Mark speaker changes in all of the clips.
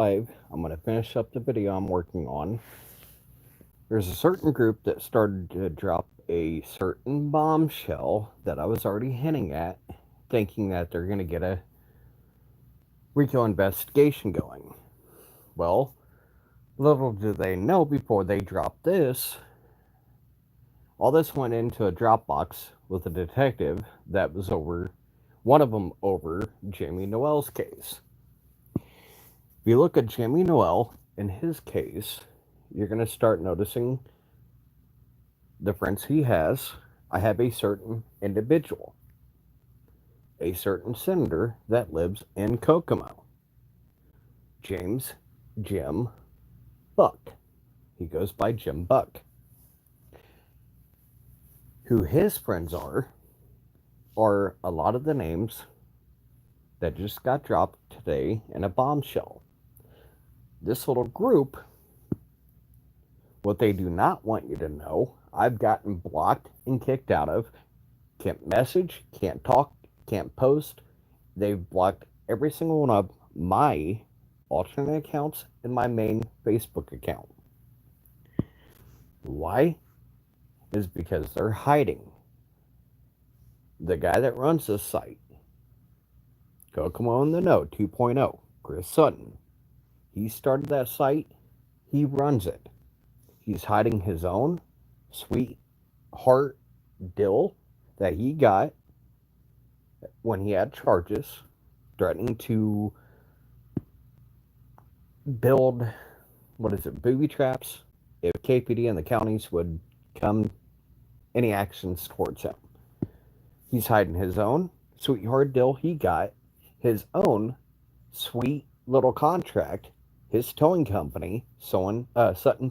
Speaker 1: 5, I'm going to finish up the video I'm working on. There's a certain group that started to drop a certain bombshell that I was already hinting at, thinking that they're going to get a RICO investigation going. Well, little do they know before they dropped this, all this went into a Dropbox with a detective that was over, one of them over Jamie Noel's case. If you look at Jamie Noel in his case, you're going to start noticing the friends he has. I have a certain individual, a certain senator that lives in Kokomo, James Jim Buck. He goes by Jim Buck. Who his friends are a lot of the names that just got dropped today in a bombshell. This little group, what they do not want you to know, I've gotten blocked and kicked out of. Can't message, can't talk, can't post. They've blocked every single one of my alternate accounts and my main Facebook account. Why? Is because they're hiding. The guy that runs this site, Kokomo in the Know 2.0, Chris Sutton, he started that site, he runs it. He's hiding his own sweetheart deal that he got when he had charges threatening to build, booby traps if KPD and the counties would come any actions towards him. He's hiding his own sweetheart deal he got, his own sweet little contract his towing company, Sutton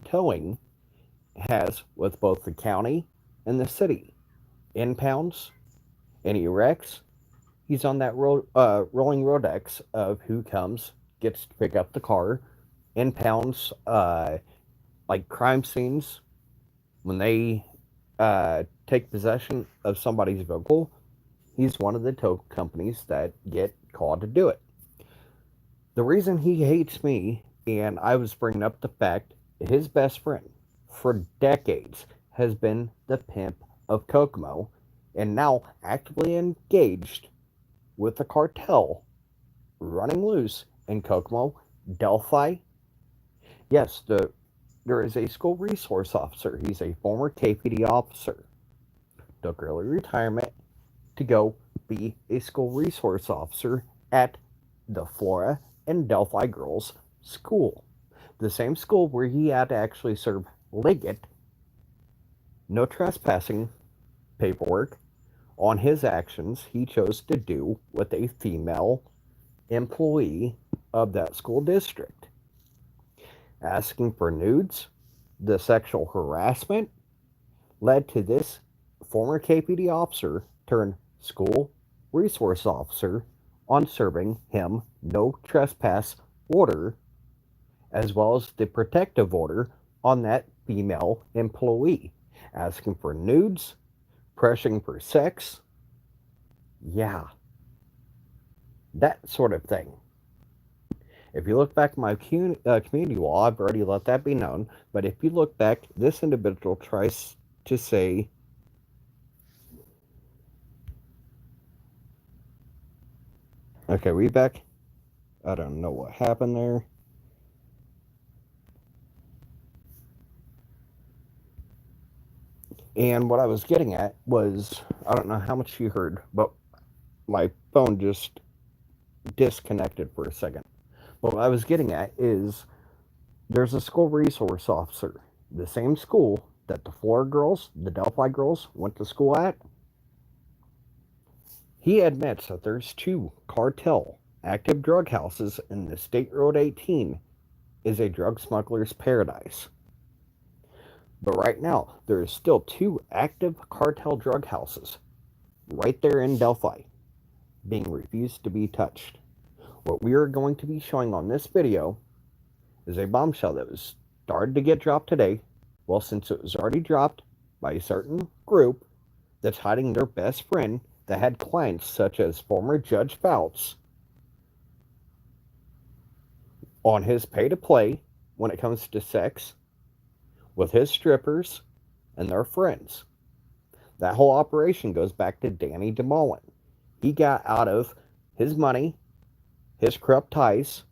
Speaker 1: Towing, has with both the county and the city. Impounds, any wrecks, he's on that rolling Rodex of who comes, gets to pick up the car, impounds, like crime scenes, when they take possession of somebody's vehicle, he's one of the tow companies that get called to do it. The reason he hates me, and I was bringing up the fact his best friend for decades has been the pimp of Kokomo, and now actively engaged with the cartel running loose in Kokomo, Delphi. Yes, there is a school resource officer. He's a former KPD officer. Took early retirement to go be a school resource officer at the Flora and Delphi Girls School. The same school where he had to actually serve Liggett no trespassing paperwork on his actions he chose to do with a female employee of that school district. Asking for nudes, the sexual harassment led to this former KPD officer turned school resource officer on serving him no trespass order, as well as the protective order on that female employee. Asking for nudes, pressuring for sex. Yeah, that sort of thing. If you look back at my community wall, I've already let that be known. But if you look back, this individual tries to say, okay, we back? I don't know what happened there. And what I was getting at was, I don't know how much you heard, but my phone just disconnected for a second. But what I was getting at is there's a school resource officer, the same school that the Flora girls, the Delphi girls, went to school at. He admits that there's 2 cartel active drug houses in the State Road 18 is a drug smuggler's paradise. But right now, there is still 2 active cartel drug houses right there in Delphi being refused to be touched. What we are going to be showing on this video is a bombshell that was started to get dropped today. Well, since it was already dropped by a certain group that's hiding their best friend that had clients such as former Judge Fouts on his pay to play when it comes to sex with his strippers and their friends. That whole operation goes back to Danny DeMolin. He got out of his money, his corrupt ties,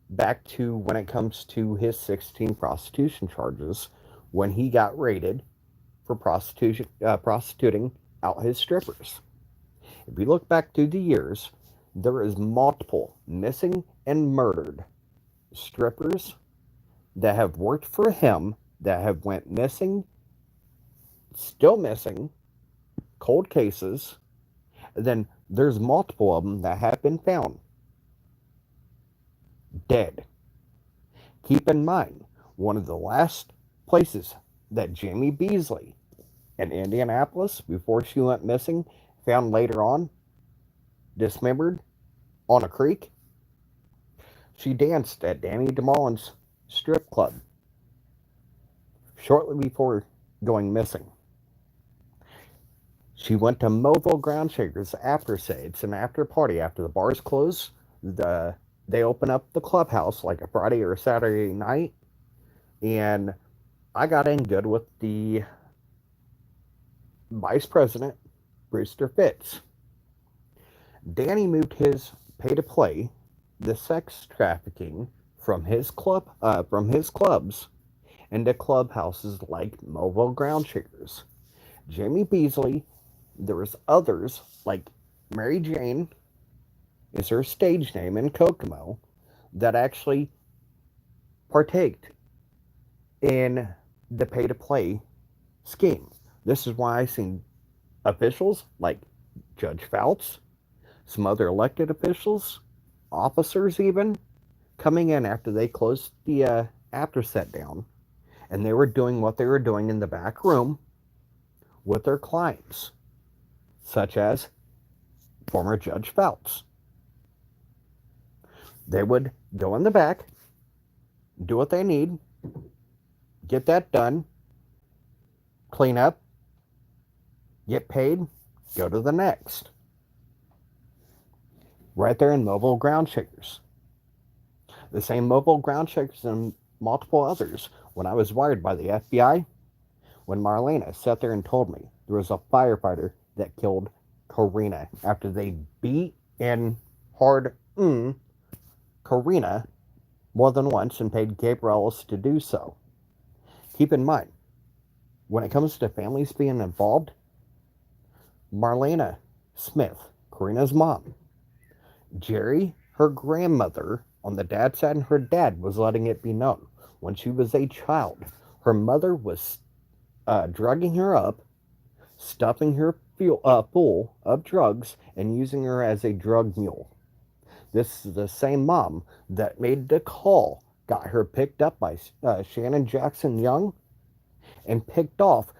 Speaker 1: back to when it comes to his 16 prostitution charges when he got raided for prostituting out his strippers. If you look back through the years, there is multiple missing and murdered strippers that have worked for him that have went missing, still missing, cold cases. Then there's multiple of them that have been found dead. Keep in mind, one of the last places that Jamie Beasley in Indianapolis, before she went missing, found later on, dismembered on a creek, she danced at Danny DeMollin's strip club shortly before going missing. She went to Mobile Ground Shakers after, say, it's an after party. After the bars close, they open up the clubhouse like a Friday or a Saturday night, and I got in good with the vice president, Brewster Fitz. Danny moved his pay to play, the sex trafficking, from his clubs into clubhouses like Mobile Ground Shakers. Jamie Beasley, there was others like Mary Jane is her stage name in Kokomo that actually partaked in the pay to play scheme. This is why I seen officials like Judge Fouts, some other elected officials, officers even, coming in after they closed the after set down, and they were doing what they were doing in the back room with their clients, such as former Judge Fouts. They would go in the back, do what they need, get that done, clean up, get paid, go to the next. Right there in Mobile Ground Shakers. The same Mobile Ground Shakers and multiple others. When I was wired by the FBI, when Marlena sat there and told me there was a firefighter that killed Karina after they beat and hard Karina more than once and paid Gabrielis to do so. Keep in mind, when it comes to families being involved, Marlena Smith, Karina's mom, Jerry, her grandmother, on the dad's side, and her dad was letting it be known. When she was a child, her mother was drugging her up, stuffing her full of drugs, and using her as a drug mule. This is the same mom that made the call, got her picked up by Shannon Jackson Young, and picked off,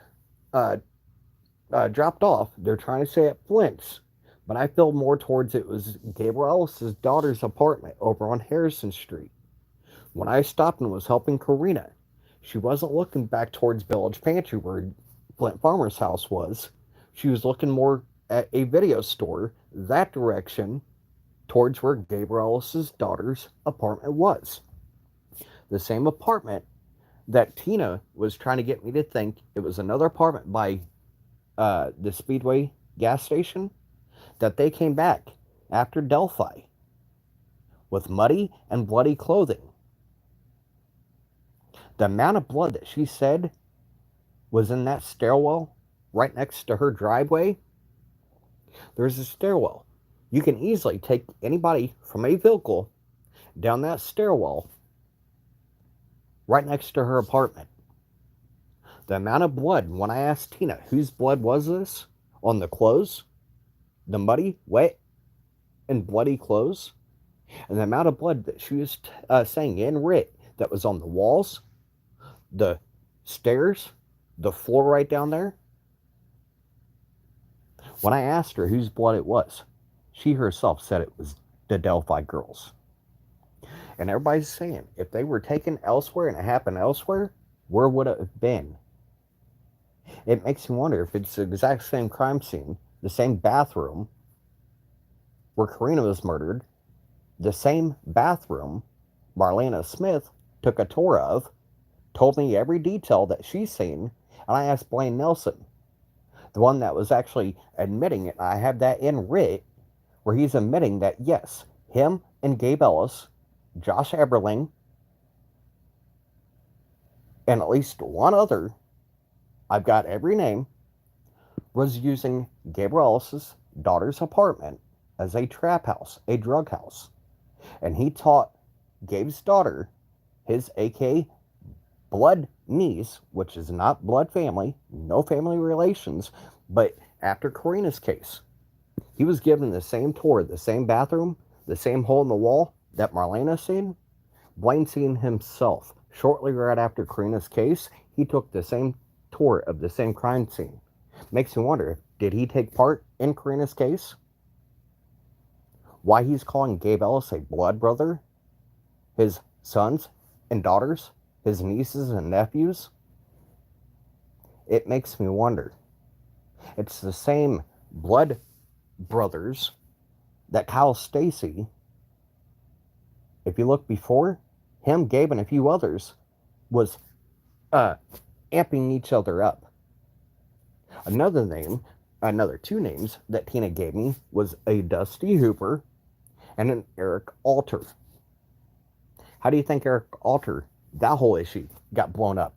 Speaker 1: dropped off. They're trying to say at Flint's, but I feel more towards it was Gabrielis' daughter's apartment over on Harrison Street. When I stopped and was helping Karina, she wasn't looking back towards Village Pantry where Flint Farmer's house was. She was looking more at a video store, that direction, towards where Gabrielis' daughter's apartment was. The same apartment that Tina was trying to get me to think it was another apartment by the Speedway gas station, that they came back after Delphi with muddy and bloody clothing. The amount of blood that she said was in that stairwell right next to her driveway, there's a stairwell. You can easily take anybody from a vehicle down that stairwell right next to her apartment. The amount of blood, when I asked Tina, whose blood was this on the clothes, the muddy, wet, and bloody clothes, and the amount of blood that she was saying in writ that was on the walls, the stairs, the floor right down there. When I asked her whose blood it was, she herself said it was the Delphi girls. And everybody's saying, if they were taken elsewhere and it happened elsewhere, where would it have been? It makes me wonder if it's the exact same crime scene, the same bathroom where Karina was murdered, the same bathroom Marlena Smith took a tour of, told me every detail that she's seen, and I asked Blaine Nelson, the one that was actually admitting it. I have that in writ where he's admitting that yes, him and Gabe Ellis, Josh Eberling, and at least one other, I've got every name, was using Gabriel Ellis's daughter's apartment as a trap house, a drug house. And he taught Gabe's daughter, his AK blood niece, which is not blood family, no family relations, but after Karina's case, he was given the same tour, the same bathroom, the same hole in the wall that Marlena seen. Blaine seen himself. Shortly right after Karina's case, he took the same tour of the same crime scene. Makes me wonder, did he take part in Karina's case? Why he's calling Gabe Ellis a blood brother? His sons and daughters? His nieces and nephews? It makes me wonder. It's the same blood brothers that Kyle Stacy, if you look before, him, Gabe, and a few others, was amping each other up. Another two names that Tina gave me was a Dusty Hooper and an Eric Alter. How do you think Eric Alter, that whole issue, got blown up,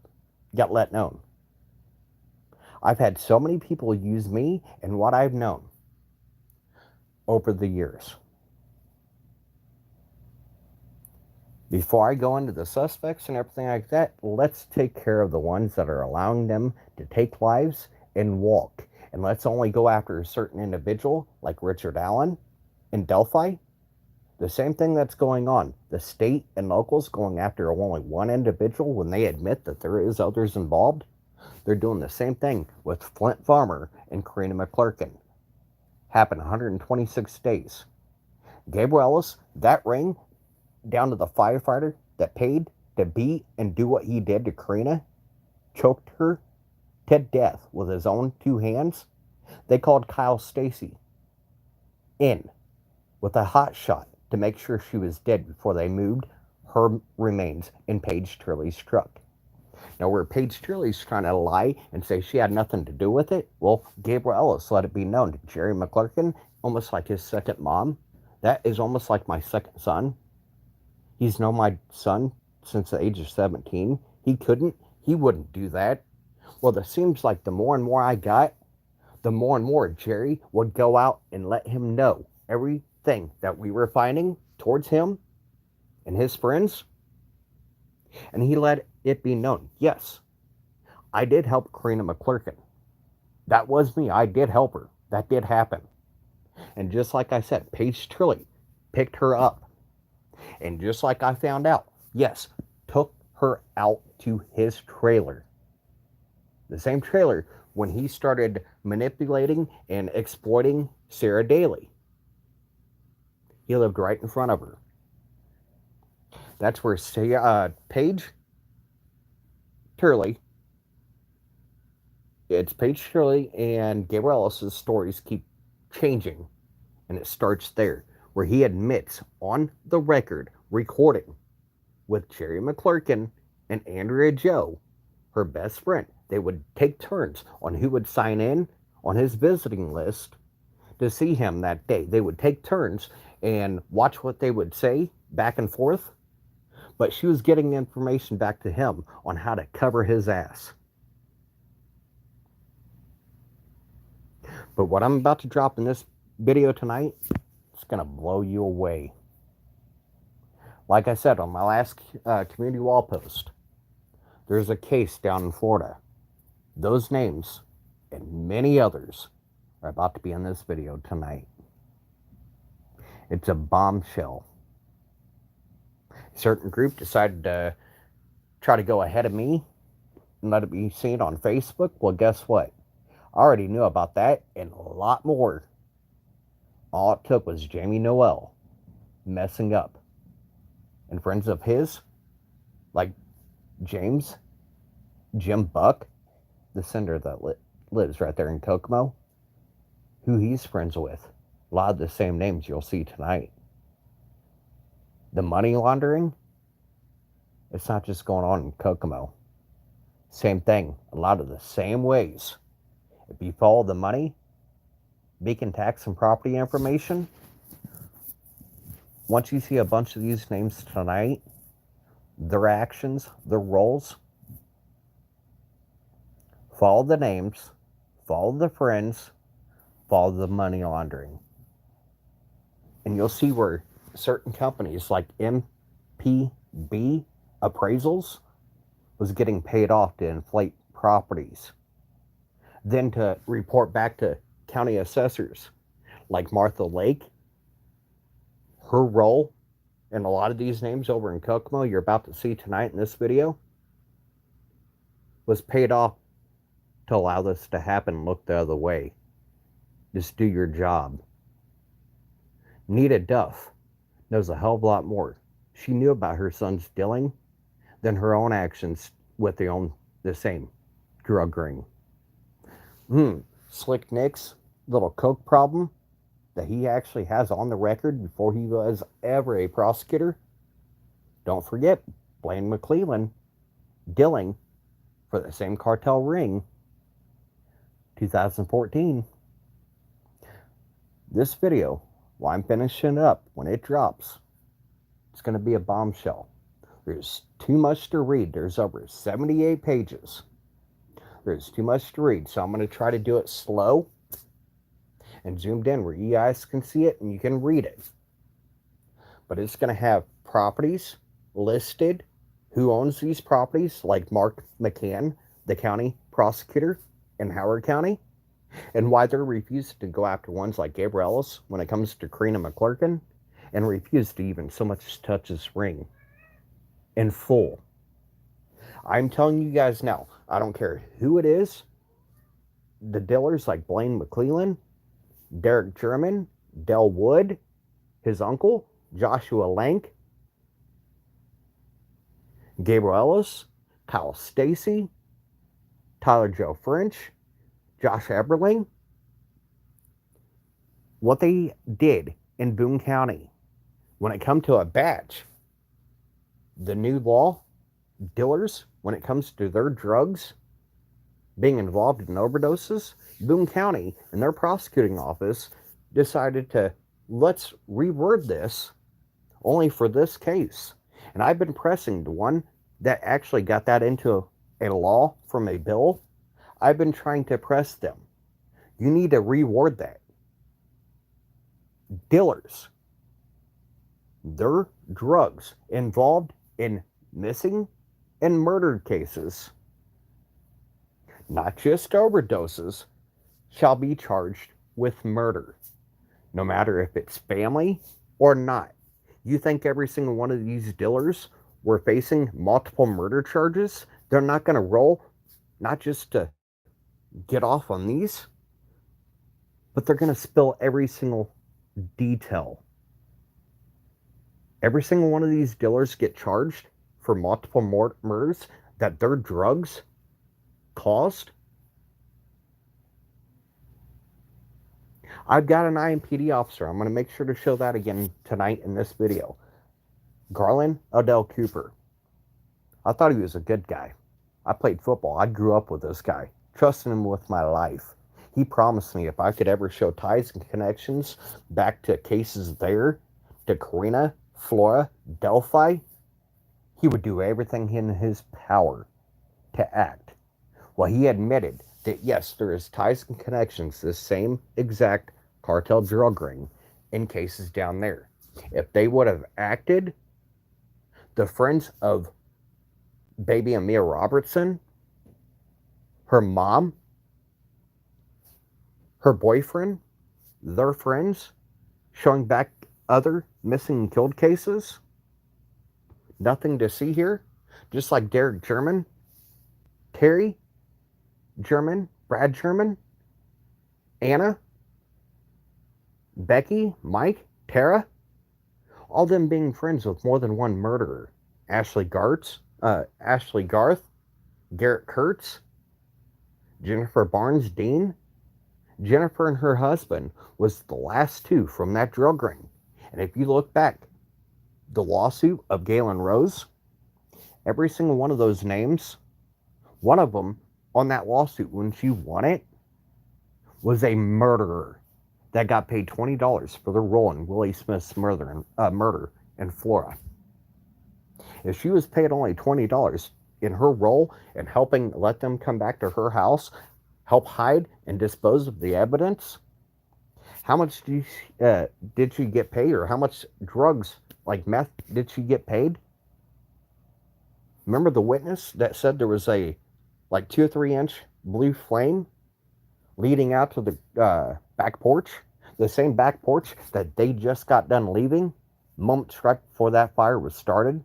Speaker 1: got let known? I've had so many people use me and what I've known over the years. Before I go into the suspects and everything like that, let's take care of the ones that are allowing them to take lives and walk. And let's only go after a certain individual like Richard Allen in Delphi. The same thing that's going on. The state and locals going after only one individual when they admit that there is others involved. They're doing the same thing with Flint Farmer and Karina McClurkin. Happened 126 days. Gabriel Ellis, that ring, down to the firefighter that paid to beat and do what he did to Karina, choked her to death with his own two hands. They called Kyle Stacy in with a hot shot to make sure she was dead before they moved her remains in Paige Turley's truck. Now, where Paige Turley's trying to lie and say she had nothing to do with it, well, Gabriel Ellis let it be known to Jerry McClurkin, almost like his second mom. That is almost like my second son. He's known my son since the age of 17. He wouldn't do that. Well, it seems like the more and more I got, the more and more Jerry would go out and let him know everything that we were finding towards him and his friends. And he let it be known, yes, I did help Karina McClurkin. That was me. I did help her. That did happen. And just like I said, Paige Turley picked her up. And just like I found out, yes, took her out to his trailer. The same trailer when he started manipulating and exploiting Sarah Daly. He lived right in front of her. That's where Paige Turley, it's Paige Turley and Gabriel Ellis' stories keep changing. And it starts there, where he admits on the record, recording with Jerry McClurkin and Andrea Joe, her best friend. They would take turns on who would sign in on his visiting list to see him that day. They would take turns and watch what they would say back and forth. But she was getting information back to him on how to cover his ass. But what I'm about to drop in this video tonight, it's going to blow you away. Like I said on my last community wall post, there's a case down in Florida. Those names and many others are about to be in this video tonight. It's a bombshell. A certain group decided to try to go ahead of me and let it be seen on Facebook. Well, guess what? I already knew about that and a lot more. All it took was Jamie Noel messing up. And friends of his, like Jim Buck, the senator that lives right there in Kokomo, who he's friends with. A lot of the same names you'll see tonight. The money laundering, It's not just going on in Kokomo. Same thing, a lot of the same ways. If you follow the money, Beacon Tax and Property Information, once you see a bunch of these names tonight, their actions, their roles, follow the names, follow the friends, follow the money laundering. And you'll see where certain companies like MPB Appraisals was getting paid off to inflate properties. Then to report back to county assessors like Martha Lake, her role in a lot of these names over in Kokomo you're about to see tonight in this video was paid off to allow this to happen. Look the other way. Just do your job. Nita Duff knows a hell of a lot more. She knew about her son's dealing than her own actions with the same drug ring. Slick Nick's little coke problem that he actually has on the record before he was ever a prosecutor. Don't forget, Blaine McClellan dealing for the same cartel ring, 2014. This video, while I'm finishing up, when it drops, it's going to be a bombshell. There's too much to read. There's over 78 pages. There's too much to read, so I'm going to try to do it slow and zoomed in where you guys can see it and you can read it. But it's going to have properties listed, who owns these properties, like Mark McCann, the county prosecutor in Howard County, and why they're refusing to go after ones like Gabriel Ellis when it comes to Karina McClurkin, and refuse to even so much as touch his ring in full. I'm telling you guys now, I don't care who it is, the dealers like Blaine McClellan, Derek German, Del Wood, his uncle, Joshua Lank, Gabriel Ellis, Kyle Stacy, Tyler Joe French, Josh Eberling, what they did in Boone County when it comes to a batch, the new law, dealers, when it comes to their drugs being involved in overdoses, Boone County and their prosecuting office decided to, let's reword this only for this case. And I've been pressing the one that actually got that into a law from a bill. I've been trying to press them. You need to reward that. Dealers, their drugs involved in missing and murder cases, not just overdoses, shall be charged with murder, no matter if it's family or not. You think every single one of these dealers were facing multiple murder charges? They're not going to roll, not just to get off on these, but they're going to spill every single detail. Every single one of these dealers get charged for multiple murders that their drugs caused. I've got an IMPD officer. I'm going to make sure to show that again tonight in this video. Garland Odell Cooper. I thought he was a good guy. I played football. I grew up with this guy, trusting him with my life. He promised me if I could ever show ties and connections back to cases there, to Karina, Flora, Delphi, he would do everything in his power to act. Well, he admitted that yes, there is ties and connections, the same exact cartel drug ring in cases down there. If they would have acted, the friends of baby Amia Robertson, her mom, her boyfriend, their friends, showing back other missing and killed cases, nothing to see here. Just like Derek German, Terry German, Brad German, Anna, Becky, Mike, Tara, all them being friends with more than one murderer. Ashley Garth, Garrett Kurtz, Jennifer Barnes Dean. Jennifer and her husband was the last two from that drug ring. And if you look back, the lawsuit of Galen Rose every single one of those names, one of them on that lawsuit when she won it was a murderer that got paid $20 for their role in Willie Smith's murder in Florida. If she was paid only $20 in her role in helping let them come back to her house, help hide and dispose of the evidence, how much did she get paid, or how much drugs like meth did she get paid? Remember the witness that said there was a like 2 or 3 inch blue flame leading out to the back porch? The same back porch that they just got done leaving moments right before that fire was started.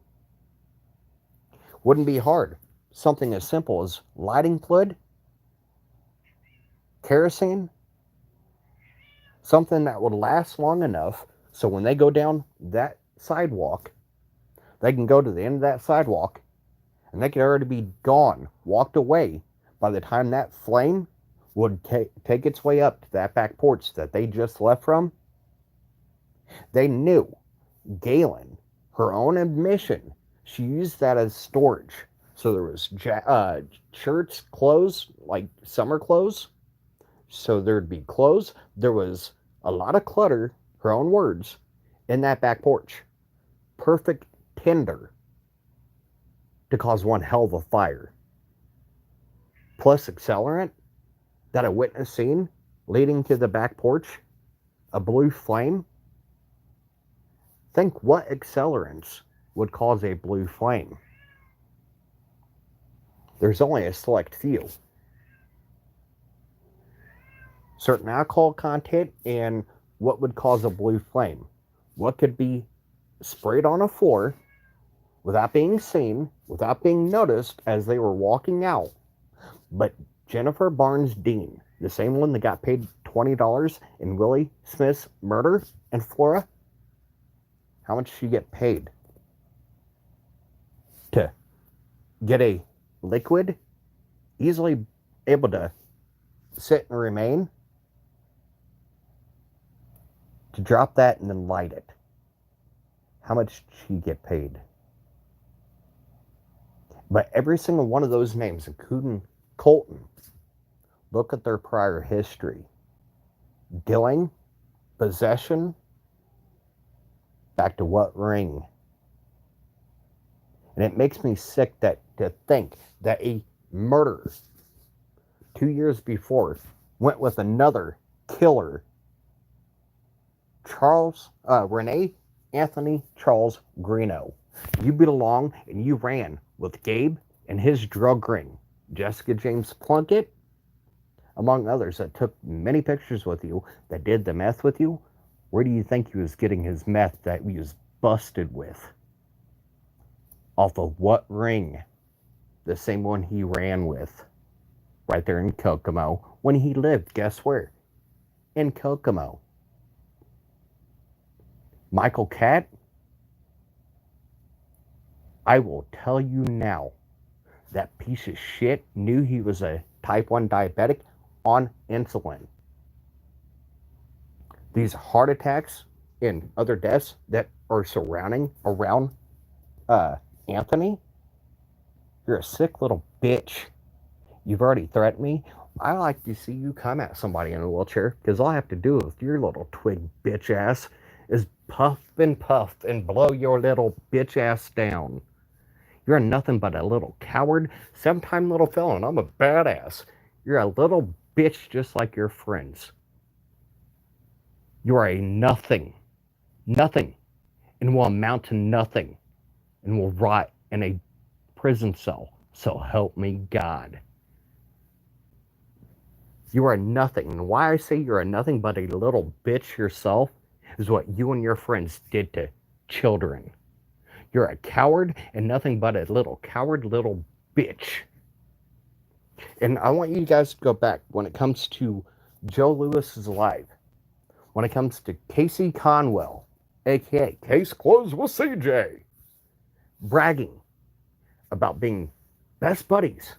Speaker 1: Wouldn't be hard. Something as simple as lighting fluid, kerosene, something that would last long enough so when they go down that sidewalk, they can go to the end of that sidewalk and they could already be gone, walked away by the time that flame would take its way up to that back porch that they just left from. They knew Galen, her own admission, she used that as storage. So there was shirts, clothes, like summer clothes. So there'd be clothes. There was a lot of clutter, her own words, in that back porch. Perfect tinder to cause one hell of a fire. Plus accelerant that a witness seen leading to the back porch, a blue flame. Think what accelerants would cause a blue flame. There's only a select few. Certain alcohol content and what would cause a blue flame. What could be sprayed on a floor without being seen, without being noticed as they were walking out. But Jennifer Barnes Dean, the same one that got paid $20 in Willie Smith's murder in Florida, how much did she get paid to get a liquid easily able to sit and remain, to drop that and then light it? How much did she get paid? But every single one of those names, including Colton, look at their prior history. Dealing, possession, back to what ring? And it makes me sick to think that a murderer 2 years before went with another killer, Renee Anthony Charles Greeno. You belong and you ran with Gabe and his drug ring, Jessica James Plunkett, among others that took many pictures with you, that did the meth with you. Where do you think he was getting his meth that he was busted with? Off of what ring? The same one he ran with. Right there in Kokomo. When he lived, guess where? In Kokomo. Michael Catt, I will tell you now, that piece of shit knew he was a type 1 diabetic on insulin. These heart attacks and other deaths that are surrounding around Anthony, you're a sick little bitch. You've already threatened me. I like to see you come at somebody in a wheelchair, because all I have to do with your little twig bitch ass is puff and blow your little bitch ass down. You're nothing but a little coward, 7-time little felon. I'm a badass. You're a little bitch just like your friends. You are a nothing, and will amount to nothing, and will rot in a prison cell. So help me God. You are nothing, and why I say you're a nothing but a little bitch yourself is what you and your friends did to children. You're a coward and nothing but a little coward little bitch. And I want you guys to go back when it comes to Joe Lewis's life. When it comes to Casey Conwell, aka Case Closed with CJ, bragging about being best buddies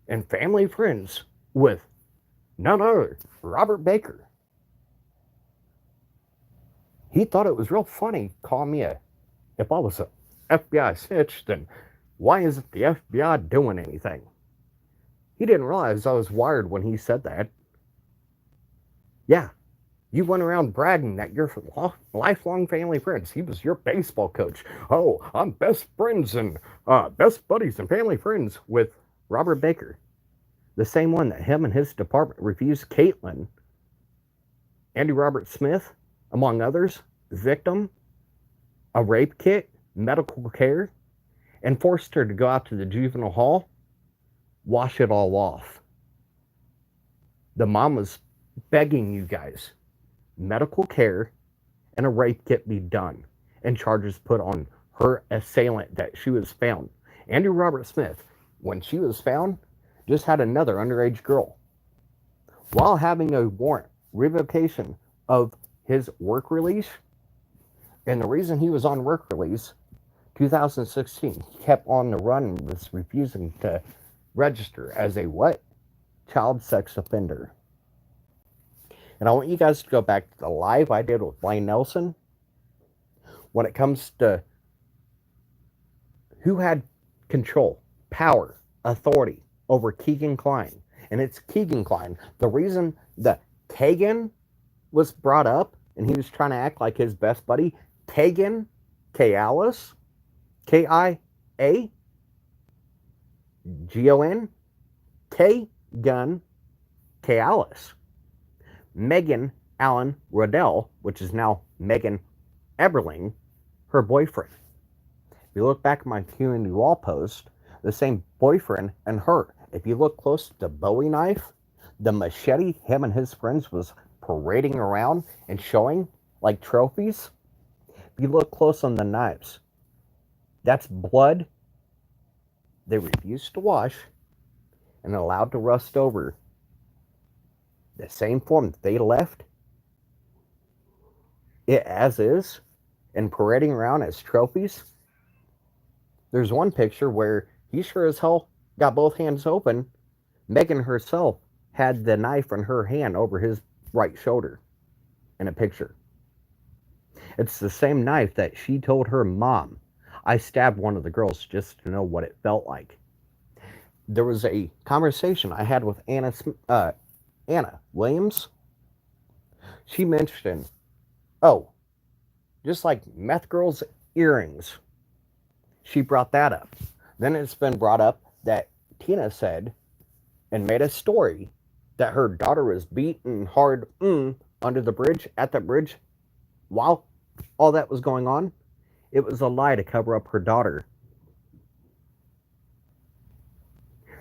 Speaker 1: and family friends with none other Robert Baker. He thought it was real funny calling me if I was an FBI snitch, then Why isn't the FBI doing anything? He didn't realize I was wired when he said that. Yeah, you went around bragging that you're lifelong family friends. He was your baseball coach. Oh, I'm best friends and best buddies and family friends with Robert Baker, the same one that him and his department refused Caitlin, Andy Robert Smith, among others, victim, a rape kit, medical care, and forced her to go out to the juvenile hall, wash it all off. The mom was begging you guys, medical care and a rape kit be done, and charges put on her assailant that she was found. Andrew Robert Smith, when she was found, just had another underage girl. While having a warrant revocation of his work release, and the reason he was on work release, 2016, he kept on the run and was refusing to register as a what? Child sex offender. And I want you guys to go back to the live I did with Blaine Nelson when it comes to who had control, power, authority over Keegan Kline. And it's Keegan Kline. The reason that Kagan was brought up and he was trying to act like his best buddy, Kagan, K-Alice, K-I-A-G-O-N, K-Gun, K-Alice. Megan Allen Rodell, which is now Megan Eberling, her boyfriend. If you look back at my community wall post, the same boyfriend and her. If you look close to the Bowie knife, the machete him and his friends was parading around and showing like trophies. If you look close on the knives, that's blood they refused to wash and allowed to rust over. The same form that they left it as is and parading around as trophies. There's one picture where he sure as hell got both hands open. Megan herself had the knife in her hand over his right shoulder in a picture. It's the same knife that she told her mom, I stabbed one of the girls just to know what it felt like. There was a conversation I had with Anna Williams. She mentioned, oh, just like meth girls' earrings. She brought that up. Then it's been brought up that Tina said and made a story that her daughter was beaten hard under the bridge, at the bridge, while all that was going on. It was a lie to cover up her daughter.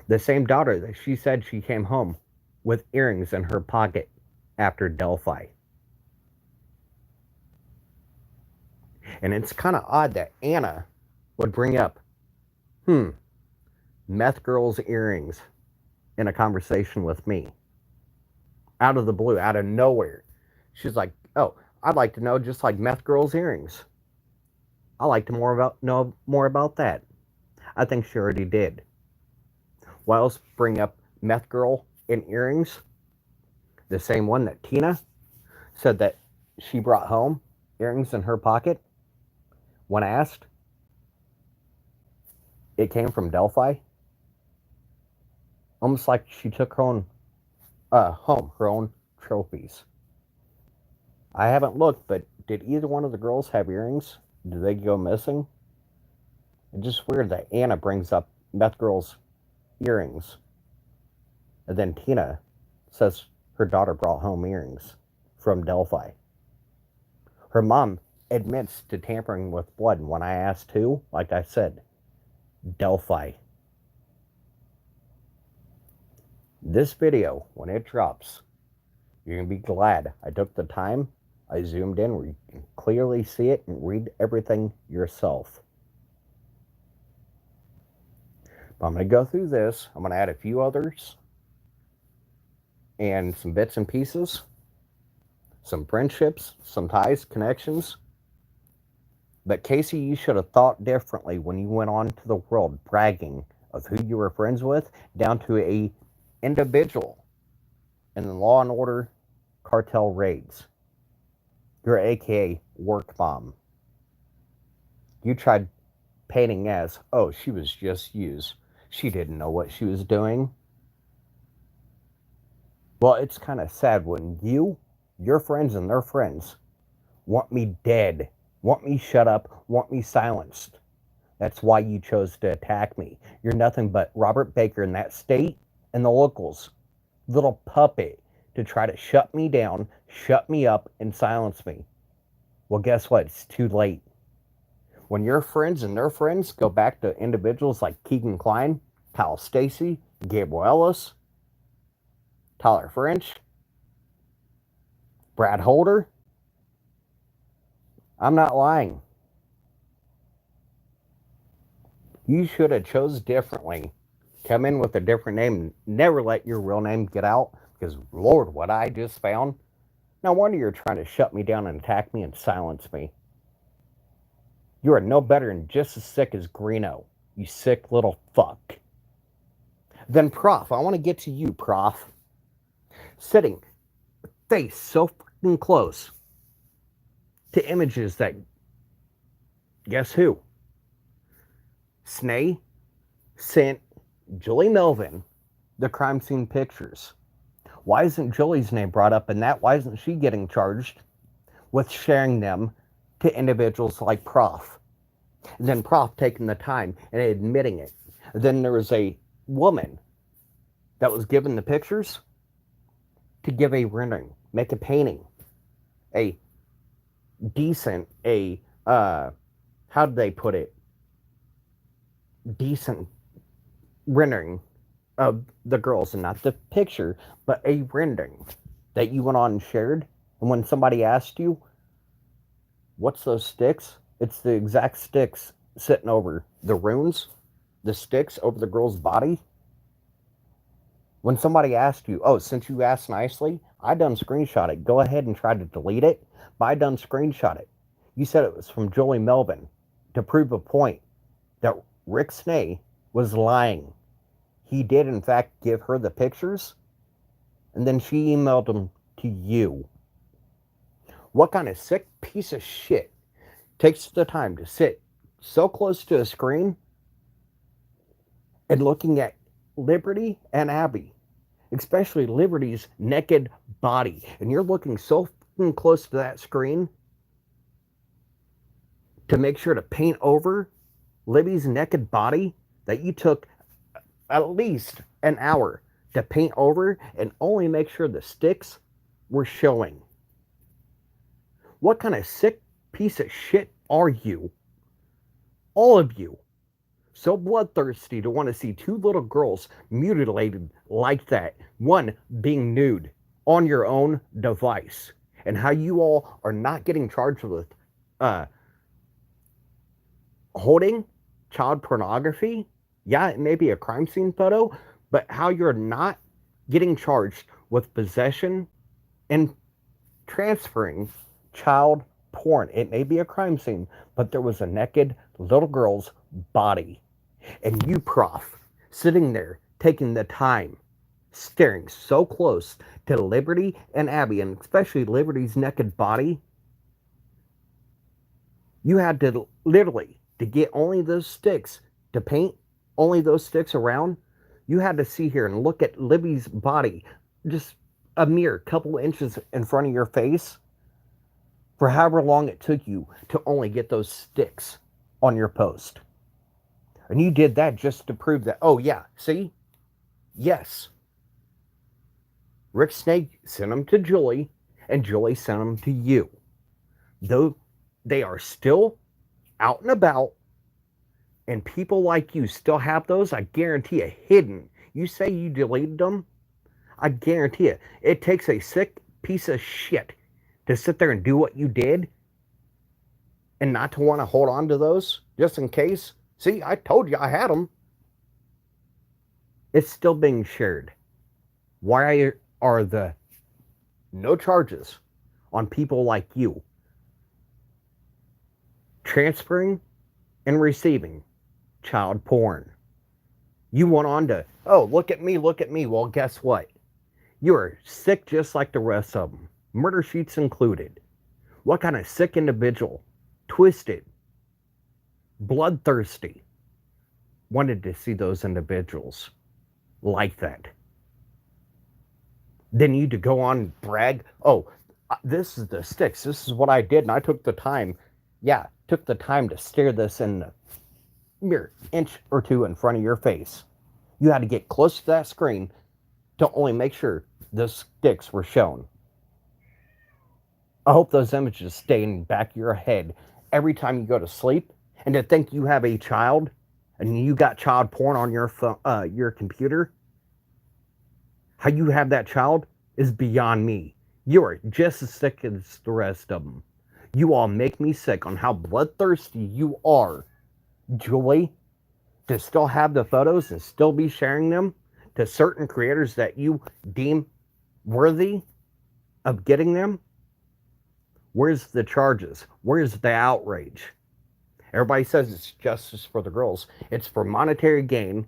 Speaker 1: The same daughter that she said she came home with earrings in her pocket after Delphi. And it's kind of odd that Anna would bring up, meth girl's earrings in a conversation with me. Out of the blue, out of nowhere. She's like, oh, I'd like to know just like meth girl's earrings. I'd like to know more about that. I think she already did. Why else bring up meth girl in earrings? The same one that Tina said that she brought home, earrings in her pocket. When asked, it came from Delphi. Almost like she took her own home, her own trophies. I haven't looked, but did either one of the girls have earrings? Did they go missing? It's just weird that Anna brings up meth girl's earrings. And then Tina says her daughter brought home earrings from Delphi. Her mom admits to tampering with blood. And when I asked who, like I said, Delphi. This video, when it drops, you're going to be glad I took the time. I zoomed in where you can clearly see it and read everything yourself. But I'm going to go through this. I'm going to add a few others and some bits and pieces, some friendships, some ties, connections. But Casey, you should have thought differently when you went on to the world bragging of who you were friends with down to a individual in the Law and Order cartel raids. You're AKA work bomb. You tried painting as, oh, she was just used. She didn't know what she was doing. Well, it's kind of sad when you, your friends, and their friends want me dead, want me shut up, want me silenced. That's why you chose to attack me. You're nothing but Robert Baker in that state and the locals' little puppet to try to shut me down, shut me up, and silence me. Well, guess what? It's too late. When your friends and their friends go back to individuals like Keegan Klein, Kyle Stacy, Gabriel Ellis, Tyler French, Brad Holder, I'm not lying. You should have chose differently. Come in with a different name. Never let your real name get out, because Lord, what I just found. No wonder you're trying to shut me down and attack me and silence me. You are no better and just as sick as Greeno, you sick little fuck. Then Prof, I want to get to you, Prof. Sitting face so fucking close to images that, guess who? Snee sent Julie Melvin the crime scene pictures. Why isn't Julie's name brought up in that? Why isn't she getting charged with sharing them to individuals like Prof? And then Prof taking the time and admitting it. Then there was a woman that was given the pictures to give a rendering, make a painting, a decent, how did they put it? Decent rendering of the girls, and not the picture, but a rendering that you went on and shared. And when somebody asked you, what's those sticks? It's the exact sticks sitting over the runes, the sticks over the girl's body. When somebody asked you, oh, since you asked nicely, I done screenshot it. Go ahead and try to delete it, but I done screenshot it. You said it was from Julie Melvin to prove a point that Rick Snee was lying. He did, in fact, give her the pictures, and then she emailed them to you. What kind of sick piece of shit takes the time to sit so close to a screen and looking at Liberty and Abby, especially Liberty's naked body, and you're looking so close to that screen to make sure to paint over Libby's naked body that you took at least an hour to paint over and only make sure the sticks were showing. What kind of sick piece of shit are you? All of you. So bloodthirsty to want to see two little girls mutilated like that. One being nude on your own device. And how you all are not getting charged with holding child pornography. Yeah, it may be a crime scene photo, but how you're not getting charged with possession and transferring child porn. It may be a crime scene, but there was a naked little girl's body. And you, Prof, sitting there, taking the time, staring so close to Liberty and Abby, and especially Liberty's naked body, you had to literally, to get only those sticks, to paint only those sticks around, you had to see here and look at Libby's body just a mere couple inches in front of your face for however long it took you to only get those sticks on your post. And you did that just to prove that, oh yeah, see? Yes. Rick Snee sent them to Julie, and Julie sent them to you. Though they are still out and about, and people like you still have those, I guarantee you, hidden. You say you deleted them, I guarantee you, it takes a sick piece of shit to sit there and do what you did and not to want to hold on to those just in case. See, I told you I had them. It's still being shared. Why are the no charges on people like you transferring and receiving child porn? You went on to, oh, look at me, look at me. Well, guess what? You are sick just like the rest of them. Murder sheets included. What kind of sick individual, twisted, bloodthirsty, wanted to see those individuals like that. Then you to go on and brag, oh, this is the sticks. This is what I did, and I took the time. Yeah, took the time to stare this in the mirror, inch or two in front of your face. You had to get close to that screen to only make sure the sticks were shown. I hope those images stay in the back of your head every time you go to sleep. And to think you have a child and you got child porn on your computer, how you have that child is beyond me. You are just as sick as the rest of them. You all make me sick on how bloodthirsty you are, Julie, to still have the photos and still be sharing them to certain creators that you deem worthy of getting them. Where's the charges? Where's the outrage? Everybody says it's justice for the girls. It's for monetary gain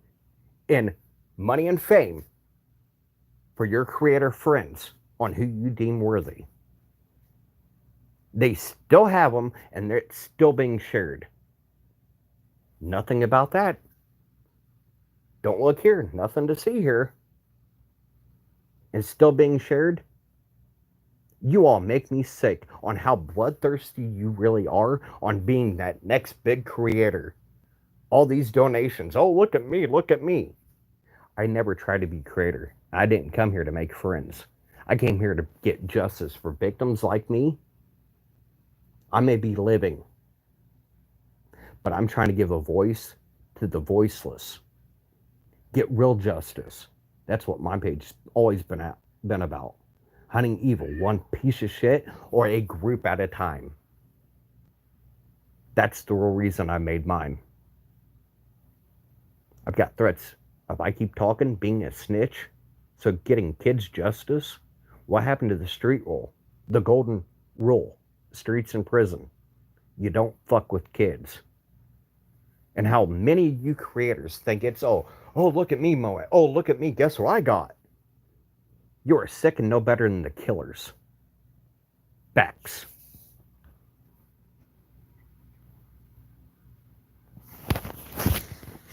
Speaker 1: and money and fame for your creator friends on who you deem worthy. They still have them, and they're still being shared. Nothing about that. Don't look here. Nothing to see here. It's still being shared. You all make me sick on how bloodthirsty you really are on being that next big creator. All these donations. Oh, look at me. Look at me. I never tried to be creator. I didn't come here to make friends. I came here to get justice for victims like me. I may be living, but I'm trying to give a voice to the voiceless. Get real justice. That's what my page's always been about. Hunting evil, one piece of shit or a group at a time. That's the real reason I made mine. I've got threats. If I keep talking, being a snitch, so getting kids justice. What happened to the street rule? The golden rule. Streets and prison. You don't fuck with kids. And how many of you creators think it's, oh, look at me, Moe. Oh, look at me. Guess what I got? You are sick and no better than the killers. Facts.